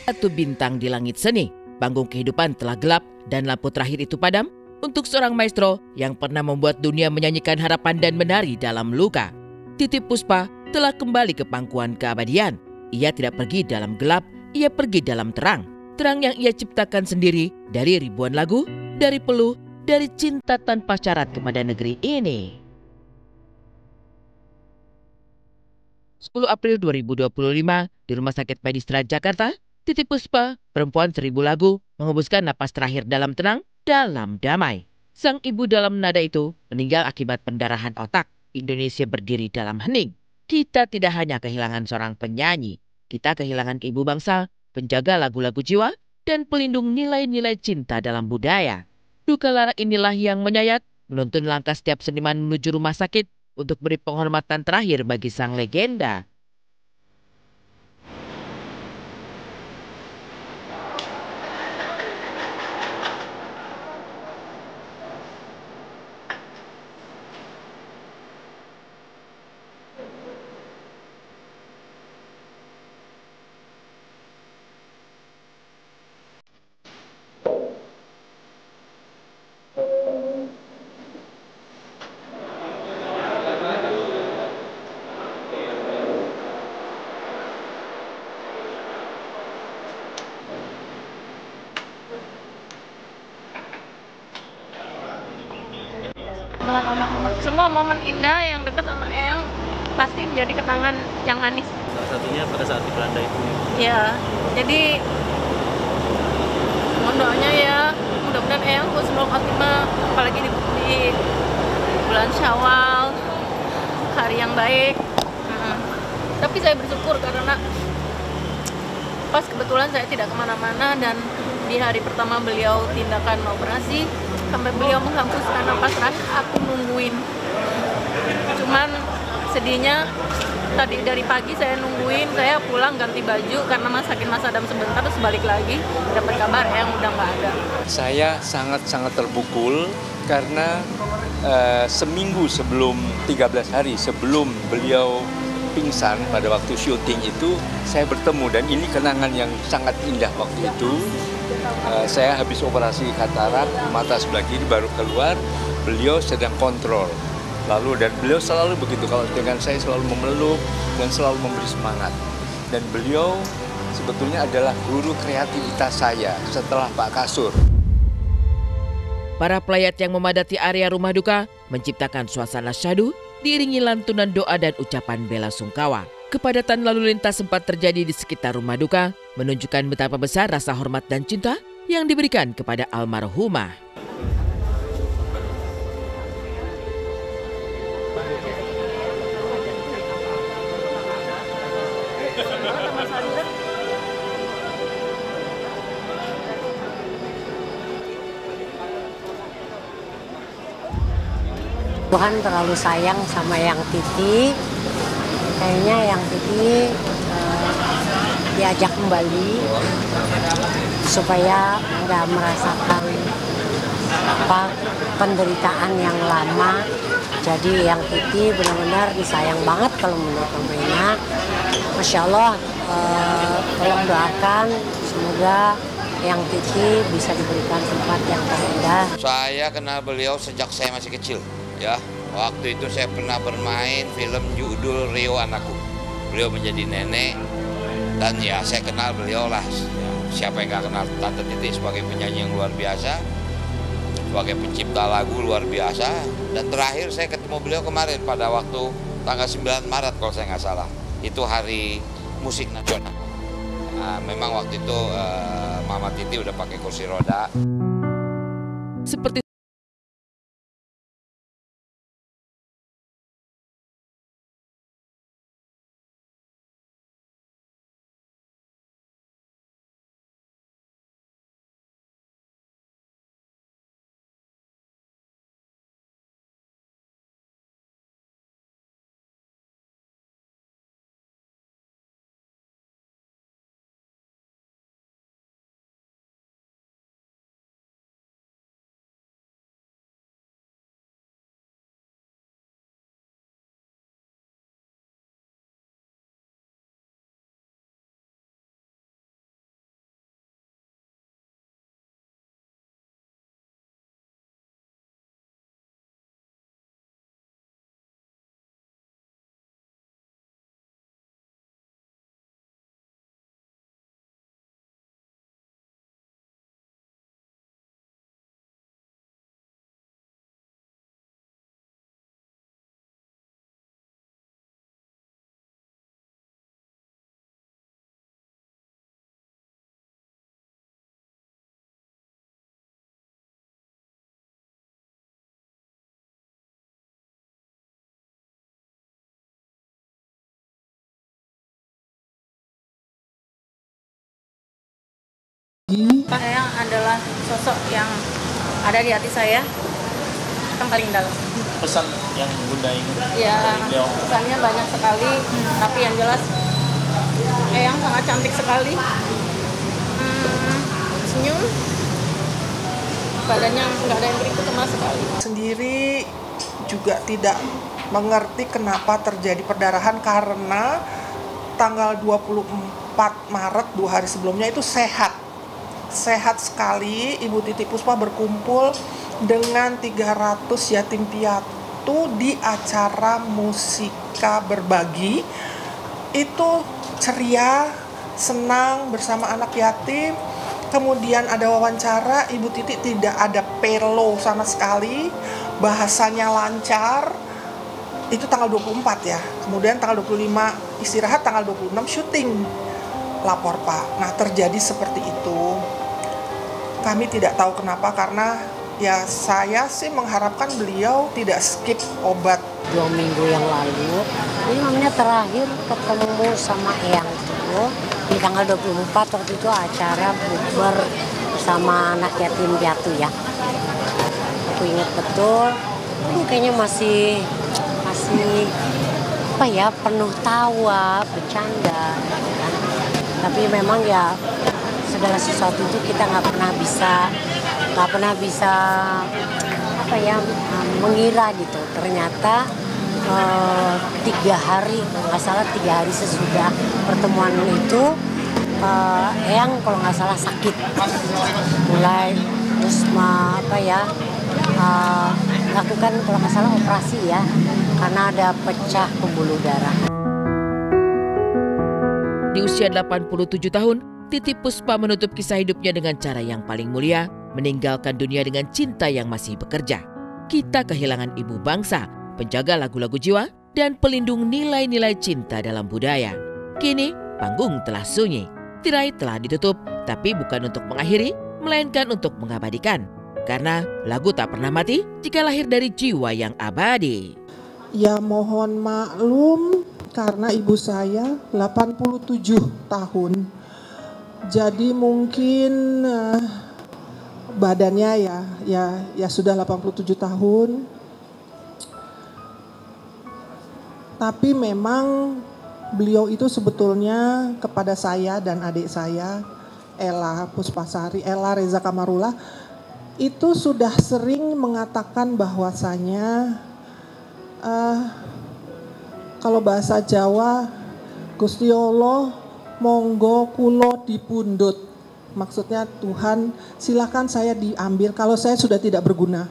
Satu bintang di langit seni, panggung kehidupan telah gelap dan lampu terakhir itu padam untuk seorang maestro yang pernah membuat dunia menyanyikan harapan dan menari dalam luka. Titiek Puspa telah kembali ke pangkuan keabadian. Ia tidak pergi dalam gelap, ia pergi dalam terang. Terang yang ia ciptakan sendiri dari ribuan lagu, dari peluh, dari cinta tanpa syarat kepada negeri ini. 10 April 2025 di Rumah Sakit Medistra Jakarta, Titiek Puspa, perempuan 1000 lagu, mengembuskan napas terakhir dalam tenang, dalam damai. Sang ibu dalam nada itu meninggal akibat pendarahan otak. Indonesia berdiri dalam hening. Kita tidak hanya kehilangan seorang penyanyi, kita kehilangan ibu bangsa, penjaga lagu-lagu jiwa, dan pelindung nilai-nilai cinta dalam budaya. Duka lara inilah yang menyayat, menuntun langkah setiap seniman menuju rumah sakit untuk beri penghormatan terakhir bagi sang legenda. Semua momen indah yang dekat sama Eyang pasti menjadi kenangan yang manis. Salah satunya pada saat di Belanda itu. Ya, jadi mohon doanya ya, mudah-mudahan Eyang husnul khotimah, apalagi di bulan Syawal, hari yang baik. Tapi saya bersyukur karena pas kebetulan saya tidak kemana-mana dan di hari pertama beliau tindakan operasi, sampai beliau menghembuskan napas terakhir, aku nungguin. Cuman sedihnya tadi dari pagi saya nungguin, saya pulang ganti baju karena masakin Mas Adam sebentar, terus balik lagi dapat kabar yang udah nggak ada. Saya sangat-sangat terpukul karena seminggu sebelum 13 hari sebelum beliau pingsan pada waktu syuting itu saya bertemu dan ini kenangan yang sangat indah waktu itu. Saya habis operasi katarak, mata sebelah kiri baru keluar, beliau sedang kontrol. Lalu dan beliau selalu begitu, kalau dengan saya selalu memeluk dan selalu memberi semangat. Dan beliau sebetulnya adalah guru kreativitas saya setelah Pak Kasur. Para pelayat yang memadati area rumah duka menciptakan suasana syahdu diiringi lantunan doa dan ucapan bela sungkawa. Kepadatan lalu lintas sempat terjadi di sekitar rumah duka, menunjukkan betapa besar rasa hormat dan cinta yang diberikan kepada almarhumah. Tuhan terlalu sayang sama Eyang Titi. Kayaknya Eyang Titi diajak kembali supaya nggak merasakan penderitaan yang lama. Jadi Eyang Titi benar-benar disayang banget kalau menurut pemainnya. Masya Allah, tolong doakan semoga Eyang Titi bisa diberikan tempat yang terindah. Saya kenal beliau sejak saya masih kecil. Ya, waktu itu saya pernah bermain film judul Rio Anakku. Beliau menjadi nenek dan ya saya kenal beliau lah. Siapa yang gak kenal Tante Titi sebagai penyanyi yang luar biasa, sebagai pencipta lagu luar biasa. Dan terakhir saya ketemu beliau kemarin pada waktu tanggal 9 Maret kalau saya nggak salah. Itu hari musik nasional. Nah, memang waktu itu Mama Titi udah pakai kursi roda. Seperti Pak Eyang adalah sosok yang ada di hati saya yang paling dalam. Pesan yang Bunda ingin Ya, dari beliau? pesannya banyak sekali, tapi yang jelas Eyang sangat cantik sekali. Senyum, badannya nggak ada yang berikut sama sekali. Sendiri juga tidak mengerti kenapa terjadi perdarahan karena tanggal 24 Maret 2 hari sebelumnya itu sehat sekali. Ibu Titi Puspa berkumpul dengan 300 yatim piatu di acara musika berbagi. Itu ceria, senang bersama anak yatim. Kemudian ada wawancara, Ibu Titi tidak ada pelo sama sekali, bahasanya lancar. Itu tanggal 24 ya. Kemudian tanggal 25 istirahat, tanggal 26 syuting. Lapor Pak. Nah, terjadi seperti itu. Kami tidak tahu kenapa, karena ya saya sih mengharapkan beliau tidak skip obat. 2 minggu yang lalu, ini mamanya terakhir ketemu sama Eyang itu di tanggal 24, waktu itu acara bukber bersama anak yatim piatu ya. Aku ingat betul, ini kayaknya masih apa ya, penuh tawa, bercanda. Kan? Tapi memang ya segala sesuatu itu kita nggak pernah bisa apa ya, mengira gitu. Ternyata 3 hari, nggak salah 3 hari sesudah pertemuan itu, Eyang kalau nggak salah sakit, mulai terus lakukan kalau nggak salah operasi ya, karena ada pecah pembuluh darah. Di usia 87 tahun, Titi Puspa menutup kisah hidupnya dengan cara yang paling mulia, meninggalkan dunia dengan cinta yang masih bekerja. Kita kehilangan ibu bangsa, penjaga lagu-lagu jiwa, dan pelindung nilai-nilai cinta dalam budaya. Kini, panggung telah sunyi, tirai telah ditutup, tapi bukan untuk mengakhiri, melainkan untuk mengabadikan. Karena lagu tak pernah mati jika lahir dari jiwa yang abadi. Ya mohon maklum karena ibu saya 87 tahun. Jadi mungkin badannya ya sudah 87 tahun. Tapi memang beliau itu sebetulnya kepada saya dan adik saya, Ella Puspasari, Ella Reza Kamarullah, itu sudah sering mengatakan bahwasanya kalau bahasa Jawa, Gusti Allah monggo kulo dipundhut. Maksudnya Tuhan silakan saya diambil kalau saya sudah tidak berguna.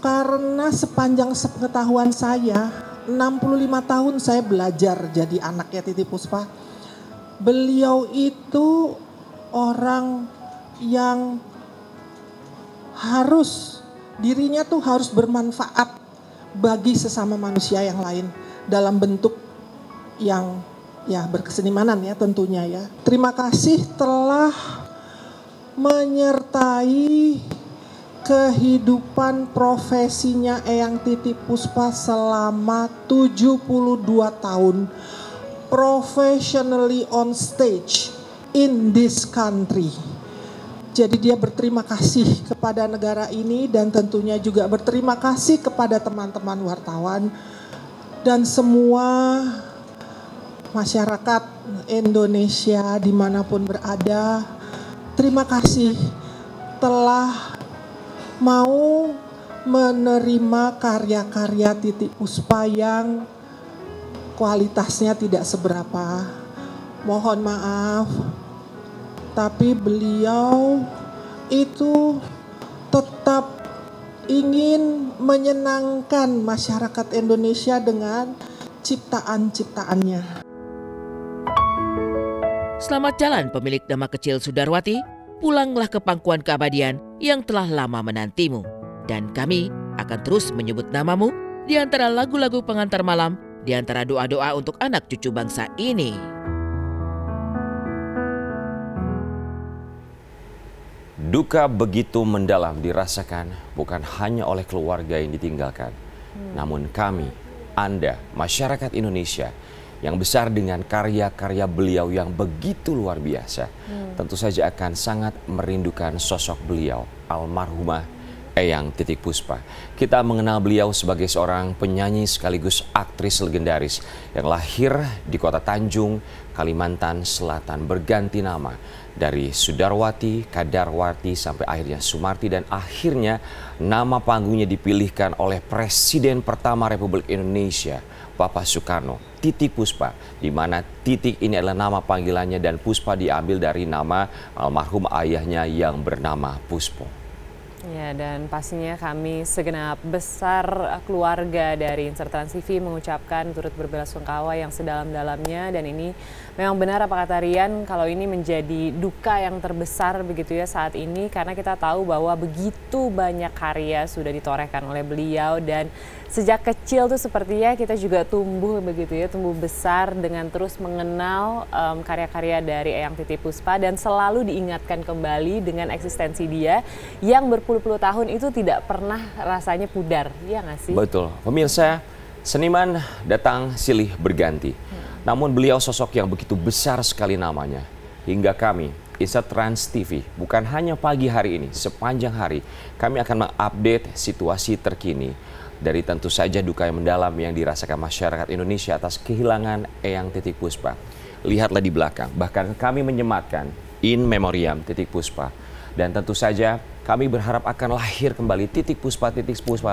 Karena sepanjang pengetahuan saya, 65 tahun saya belajar jadi anaknya Titi Puspa. Beliau itu orang yang dirinya tuh harus bermanfaat bagi sesama manusia yang lain dalam bentuk yang ya berkesenimanan ya tentunya ya. Terima kasih telah menyertai kehidupan profesinya Eyang Titi Puspa selama 72 tahun professionally on stage in this country. Jadi dia berterima kasih kepada negara ini dan tentunya juga berterima kasih kepada teman-teman wartawan dan semua masyarakat Indonesia dimanapun berada. Terima kasih telah mau menerima karya-karya Titi Puspa yang kualitasnya tidak seberapa. Mohon maaf, tapi beliau itu tetap ingin menyenangkan masyarakat Indonesia dengan ciptaan-ciptaannya. Selamat jalan pemilik nama kecil Sudarwati, pulanglah ke pangkuan keabadian yang telah lama menantimu. Dan kami akan terus menyebut namamu di antara lagu-lagu pengantar malam, di antara doa-doa untuk anak cucu bangsa ini. Duka begitu mendalam dirasakan bukan hanya oleh keluarga yang ditinggalkan, namun kami, Anda, masyarakat Indonesia yang besar dengan karya-karya beliau yang begitu luar biasa. Tentu saja akan sangat merindukan sosok beliau, almarhumah Eyang Titik Puspa. Kita mengenal beliau sebagai seorang penyanyi sekaligus aktris legendaris yang lahir di kota Tanjung, Kalimantan Selatan, berganti nama dari Sudarwati, Kadarwati sampai akhirnya Sumarti, dan akhirnya nama panggungnya dipilihkan oleh Presiden pertama Republik Indonesia, Bapak Soekarno, Titik Puspa, di mana Titik ini adalah nama panggilannya dan Puspa diambil dari nama almarhum ayahnya yang bernama Puspo. Ya, dan pastinya kami segenap besar keluarga dari Insert Trans TV mengucapkan turut berbelasungkawa yang sedalam-dalamnya, dan ini memang benar apa kata Rian, kalau ini menjadi duka yang terbesar begitu ya saat ini, karena kita tahu bahwa begitu banyak karya sudah ditorehkan oleh beliau, dan sejak kecil tuh sepertinya kita juga tumbuh begitu ya, tumbuh besar dengan terus mengenal karya-karya dari Eyang Titik Puspa, dan selalu diingatkan kembali dengan eksistensi dia yang berpuluh-puluh tahun itu tidak pernah rasanya pudar, ya nggak sih? Betul. Pemirsa, seniman datang silih berganti. Namun beliau sosok yang begitu besar sekali namanya. Hingga kami, Insert Trans TV, bukan hanya pagi hari ini, sepanjang hari kami akan mengupdate situasi terkini dari tentu saja duka yang mendalam yang dirasakan masyarakat Indonesia atas kehilangan Eyang Titik Puspa. Lihatlah di belakang, bahkan kami menyematkan In Memoriam Titik Puspa. Dan tentu saja kami berharap akan lahir kembali titik puspa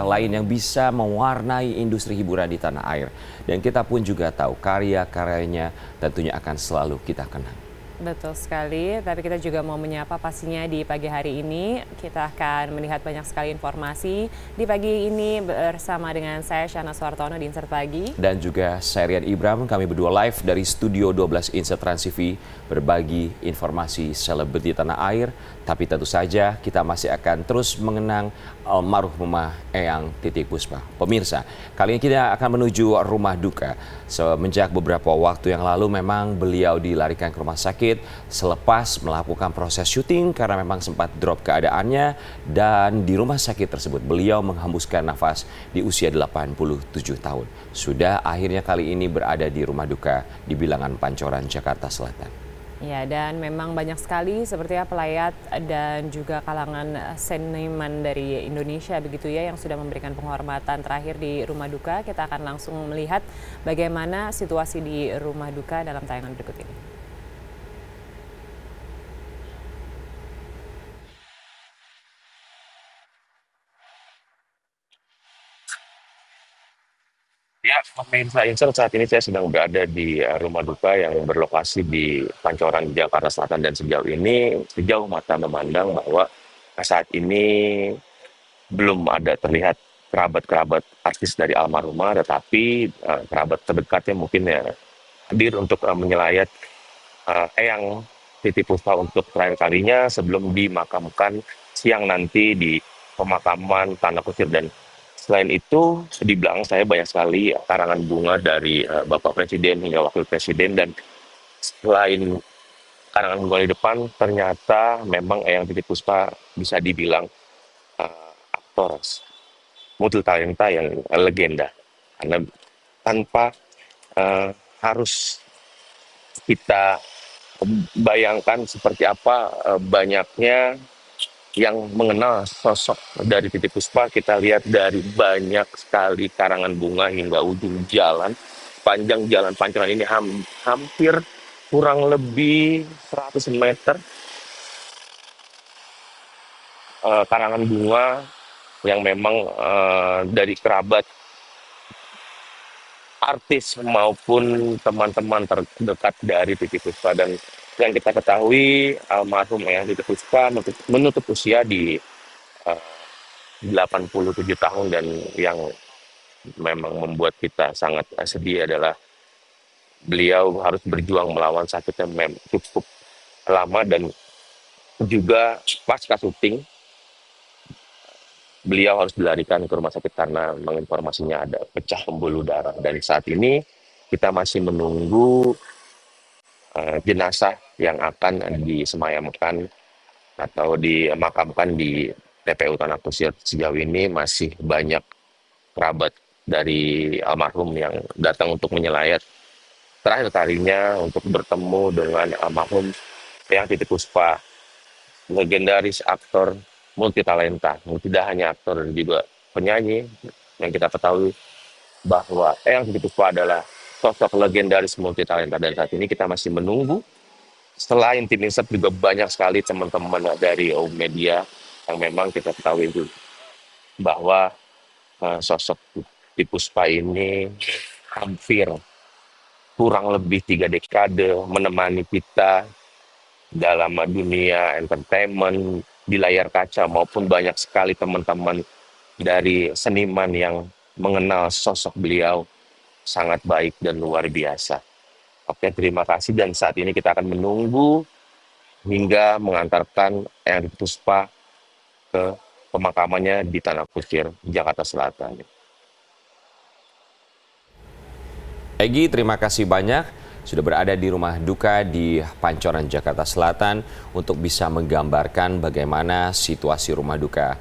lain yang bisa mewarnai industri hiburan di tanah air. Dan kita pun juga tahu karya-karyanya tentunya akan selalu kita kenang. Betul sekali, tapi kita juga mau menyapa pastinya di pagi hari ini. Kita akan melihat banyak sekali informasi di pagi ini bersama dengan saya Shana Suartono di Insert Pagi. Dan juga saya Rian Ibram, kami berdua live dari Studio 12 Insert Trans TV berbagi informasi selebriti tanah air. Tapi tentu saja kita masih akan terus mengenang almarhumah Eyang Titik Puspa. Pemirsa, kali ini kita akan menuju rumah duka. Semenjak beberapa waktu yang lalu memang beliau dilarikan ke rumah sakit selepas melakukan proses syuting karena memang sempat drop keadaannya, dan di rumah sakit tersebut beliau menghembuskan nafas di usia 87 tahun. Sudah akhirnya kali ini berada di rumah duka di Bilangan Pancoran, Jakarta Selatan. Ya, dan memang banyak sekali seperti pelayat dan juga kalangan seniman dari Indonesia begitu ya yang sudah memberikan penghormatan terakhir di rumah duka. Kita akan langsung melihat bagaimana situasi di rumah duka dalam tayangan berikut ini. Ya, pemirsa Insert, saat ini saya sedang berada di rumah duka yang berlokasi di Pancoran, Jakarta Selatan, dan sejauh ini, sejauh mata memandang bahwa saat ini belum ada terlihat kerabat-kerabat artis dari almarhumah, tetapi kerabat terdekatnya mungkin ya hadir untuk menyelayat Eyang Titik Puspa untuk terakhir kalinya sebelum dimakamkan siang nanti di pemakaman Tanah Kusir. Dan selain itu, di belakang saya banyak sekali karangan bunga dari Bapak Presiden hingga Wakil Presiden. Dan selain karangan bunga di depan, ternyata memang Eyang Titik Puspa bisa dibilang aktor multitalenta yang legenda. Karena tanpa harus kita bayangkan seperti apa banyaknya yang mengenal sosok dari Titik Puspa. Kita lihat dari banyak sekali karangan bunga hingga ujung jalan, panjang jalan Pancoran ini hampir kurang lebih 100 meter karangan bunga yang memang dari kerabat artis maupun teman-teman terdekat dari Titik Puspa. Dan yang kita ketahui, almarhum Eyang Titik Puspa menutup usia di 87 tahun, dan yang memang membuat kita sangat sedih adalah beliau harus berjuang melawan sakitnya cukup lama, dan juga pasca syuting beliau harus dilarikan ke rumah sakit karena informasinya ada pecah pembuluh darah. Dan saat ini kita masih menunggu jenazah yang akan disemayamkan atau dimakamkan di TPU Tanah Kusir. Sejauh ini masih banyak kerabat dari almarhum yang datang untuk menyelayat terakhir kalinya untuk bertemu dengan almarhum Eyang Titi Puspa, legendaris aktor multitalenta, tidak hanya aktor dan juga penyanyi. Yang kita ketahui bahwa Eyang Titi Puspa adalah sosok legendaris multitalenta, dan saat ini kita masih menunggu. Selain tim Insert juga banyak sekali teman-teman dari media yang memang kita ketahui itu bahwa sosok Titi Puspa ini hampir kurang lebih 3 dekade menemani kita dalam dunia entertainment di layar kaca, maupun banyak sekali teman-teman dari seniman yang mengenal sosok beliau sangat baik dan luar biasa. Oke, terima kasih, dan saat ini kita akan menunggu hingga mengantarkan Eyang Titi Puspa ke pemakamannya di Tanah Kusir, Jakarta Selatan. Egy, terima kasih banyak sudah berada di rumah duka di Pancoran, Jakarta Selatan untuk bisa menggambarkan bagaimana situasi rumah duka